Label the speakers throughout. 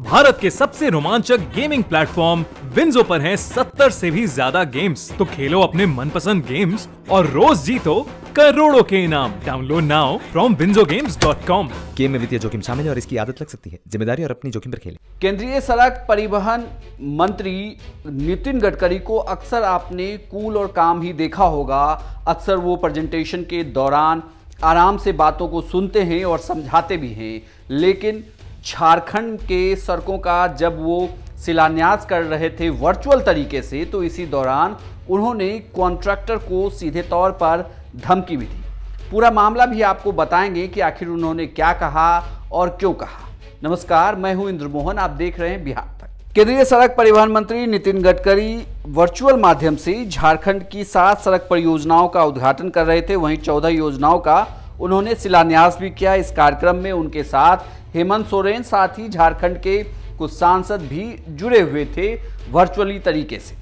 Speaker 1: भारत के सबसे रोमांचक गेमिंग प्लेटफॉर्म विंजो पर हैं 70 से भी ज्यादा गेम्स। तो खेलो अपने मनपसंद गेम्स और रोज जीतो करोड़ों के इनाम। Download now from winzogames.com।
Speaker 2: Game में वित्तीय जोखिम शामिल है और इसकी आदत लग सकती है। जिम्मेदारी और अपनी जोखिम पर खेलें।
Speaker 3: केंद्रीय सड़क परिवहन मंत्री नितिन गडकरी को अक्सर आपने कूल और काम ही देखा होगा। अक्सर वो प्रेजेंटेशन के दौरान आराम से बातों को सुनते हैं और समझाते भी हैं, लेकिन झारखंड के सड़कों का जब वो शिलान्यास कर रहे थे वर्चुअल तरीके से, तो इसी दौरान उन्होंने कॉन्ट्रैक्टर को सीधे तौर पर धमकी भी दी। पूरा मामला भी आपको बताएंगे कि आखिर उन्होंने क्या कहा और क्यों कहा। नमस्कार, मैं हूं इंद्र मोहन, आप देख रहे हैं बिहार तक। केंद्रीय सड़क परिवहन मंत्री नितिन गडकरी वर्चुअल माध्यम से झारखंड की 7 सड़क परियोजनाओं का उद्घाटन कर रहे थे। वहीं 14 योजनाओं का उन्होंने शिलान्यास भी किया। इस कार्यक्रम में उनके साथ हेमंत सोरेन, साथ ही झारखंड के कुछ सांसद भी जुड़े हुए थे वर्चुअली तरीके से।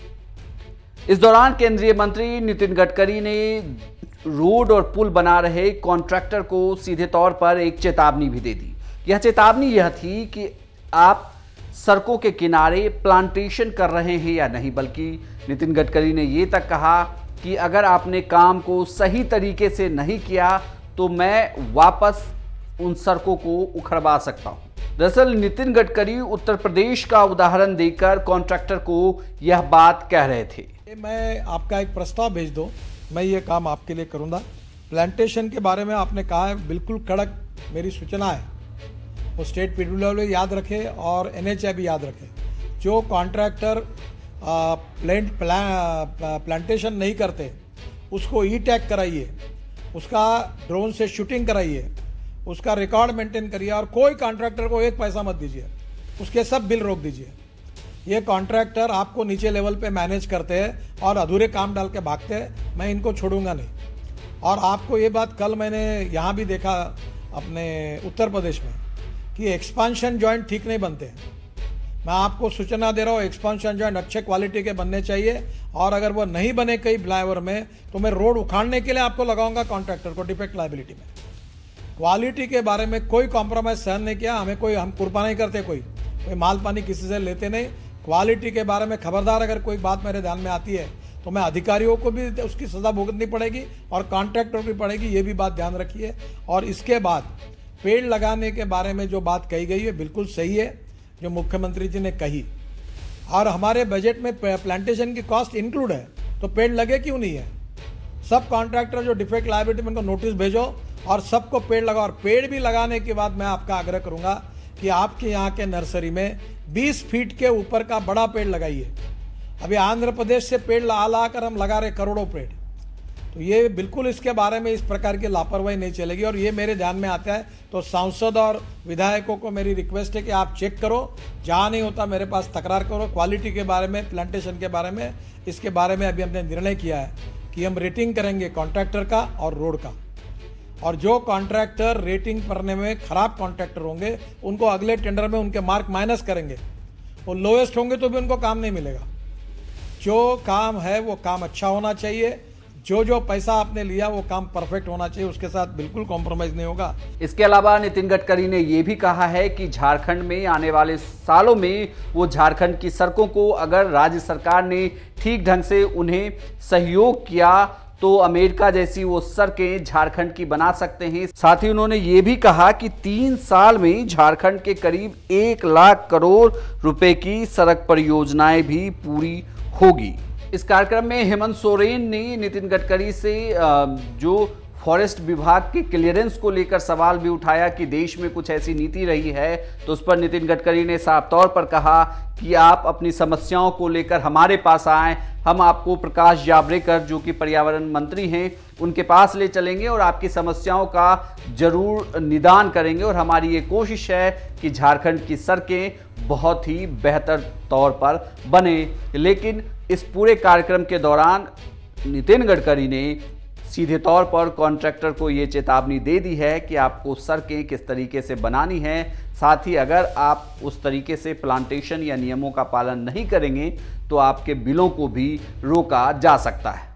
Speaker 3: इस दौरान केंद्रीय मंत्री नितिन गडकरी ने रोड और पुल बना रहे कॉन्ट्रैक्टर को सीधे तौर पर एक चेतावनी भी दे दी। यह चेतावनी यह थी कि आप सड़कों के किनारे प्लांटेशन कर रहे हैं या नहीं, बल्कि नितिन गडकरी ने यह तक कहा कि अगर आपने काम को सही तरीके से नहीं किया तो मैं वापस उन सड़कों को उखड़वा सकता हूं। दरअसल नितिन गडकरी उत्तर प्रदेश का उदाहरण देकर कॉन्ट्रैक्टर को यह बात कह रहे थे।
Speaker 4: मैं आपका एक प्रस्ताव भेज दो, मैं ये काम आपके लिए करूंगा। प्लांटेशन के बारे में आपने कहा है, बिल्कुल कड़क मेरी सूचना है। वो स्टेट पीडब्ल्यूडी याद रखे और NHAI भी याद रखे। जो कॉन्ट्रैक्टर प्लांटेशन नहीं करते उसको ई-टैग कराइए, उसका ड्रोन से शूटिंग कराइए, उसका रिकॉर्ड मेंटेन करिए और कोई कॉन्ट्रैक्टर को एक पैसा मत दीजिए, उसके सब बिल रोक दीजिए। ये कॉन्ट्रैक्टर आपको नीचे लेवल पे मैनेज करते हैं और अधूरे काम डाल के भागते हैं, मैं इनको छोड़ूंगा नहीं। और आपको ये बात कल मैंने यहाँ भी देखा अपने उत्तर प्रदेश में कि एक्सपांशन जॉइंट ठीक नहीं बनते हैं। मैं आपको सूचना दे रहा हूँ, एक्सपांशन जॉइंट अच्छे क्वालिटी के बनने चाहिए और अगर वो नहीं बने कई फ्लाईओवर में तो मैं रोड उखाड़ने के लिए आपको लगाऊंगा कॉन्ट्रैक्टर को डिफेक्ट लायबिलिटी में। क्वालिटी के बारे में कोई कॉम्प्रोमाइज सहन नहीं किया। हम कुर्बा नहीं करते, कोई माल पानी किसी से लेते नहीं। क्वालिटी के बारे में खबरदार अगर कोई बात मेरे ध्यान में आती है तो मैं अधिकारियों को भी उसकी सजा भुगतनी पड़ेगी और कॉन्ट्रैक्टर भी पड़ेगी, ये भी बात ध्यान रखिए। और इसके बाद पेड़ लगाने के बारे में जो बात कही गई है बिल्कुल सही है, जो मुख्यमंत्री जी ने कही। और हमारे बजट में प्लांटेशन की कॉस्ट इंक्लूड है, तो पेड़ लगे क्यों नहीं है? सब कॉन्ट्रैक्टर जो डिफेक्ट लायबिलिटी में उनको नोटिस भेजो और सबको पेड़ लगाओ। और पेड़ भी लगाने के बाद मैं आपका आग्रह करूंगा कि आपके यहाँ के नर्सरी में 20 फीट के ऊपर का बड़ा पेड़ लगाइए। अभी आंध्र प्रदेश से पेड़ ला कर हम लगा रहे करोड़ों पेड़, तो ये बिल्कुल इसके बारे में इस प्रकार की लापरवाही नहीं चलेगी। और ये मेरे ध्यान में आता है तो सांसद और विधायकों को मेरी रिक्वेस्ट है कि आप चेक करो, जहाँ नहीं होता मेरे पास तकरार करो। क्वालिटी के बारे में, प्लांटेशन के बारे में, इसके बारे में अभी हमने निर्णय किया है कि हम रेटिंग करेंगे कॉन्ट्रैक्टर का और रोड का। और जो कॉन्ट्रैक्टर रेटिंग करने में खराब कॉन्ट्रैक्टर होंगे उनको अगले टेंडर में उनके मार्क माइनस करेंगे। वो लोएस्ट होंगे तो भी उनको काम नहीं मिलेगा। जो काम है वो काम अच्छा होना चाहिए, जो पैसा आपने लिया वो काम परफेक्ट होना चाहिए, उसके साथ बिल्कुल कॉम्प्रोमाइज नहीं होगा।
Speaker 3: इसके अलावा नितिन गडकरी ने यह भी कहा है कि झारखंड में आने वाले सालों में वो झारखंड की सड़कों को अगर राज्य सरकार ने ठीक ढंग से उन्हें सहयोग किया तो अमेरिका जैसी वो सड़कें झारखंड की बना सकते हैं। साथ ही उन्होंने ये भी कहा कि 3 साल में झारखंड के करीब 1 लाख करोड़ रुपए की सड़क परियोजनाएं भी पूरी होगी। इस कार्यक्रम में हेमंत सोरेन ने नितिन गडकरी से जो फॉरेस्ट विभाग के क्लियरेंस को लेकर सवाल भी उठाया कि देश में कुछ ऐसी नीति रही है, तो उस पर नितिन गडकरी ने साफ तौर पर कहा कि आप अपनी समस्याओं को लेकर हमारे पास आएं, हम आपको प्रकाश जावड़ेकर जो कि पर्यावरण मंत्री हैं उनके पास ले चलेंगे और आपकी समस्याओं का जरूर निदान करेंगे। और हमारी ये कोशिश है कि झारखंड की सड़कें बहुत ही बेहतर तौर पर बने। लेकिन इस पूरे कार्यक्रम के दौरान नितिन गडकरी ने सीधे तौर पर कॉन्ट्रैक्टर को ये चेतावनी दे दी है कि आपको सड़कें किस तरीके से बनानी है। साथ ही अगर आप उस तरीके से प्लांटेशन या नियमों का पालन नहीं करेंगे तो आपके बिलों को भी रोका जा सकता है।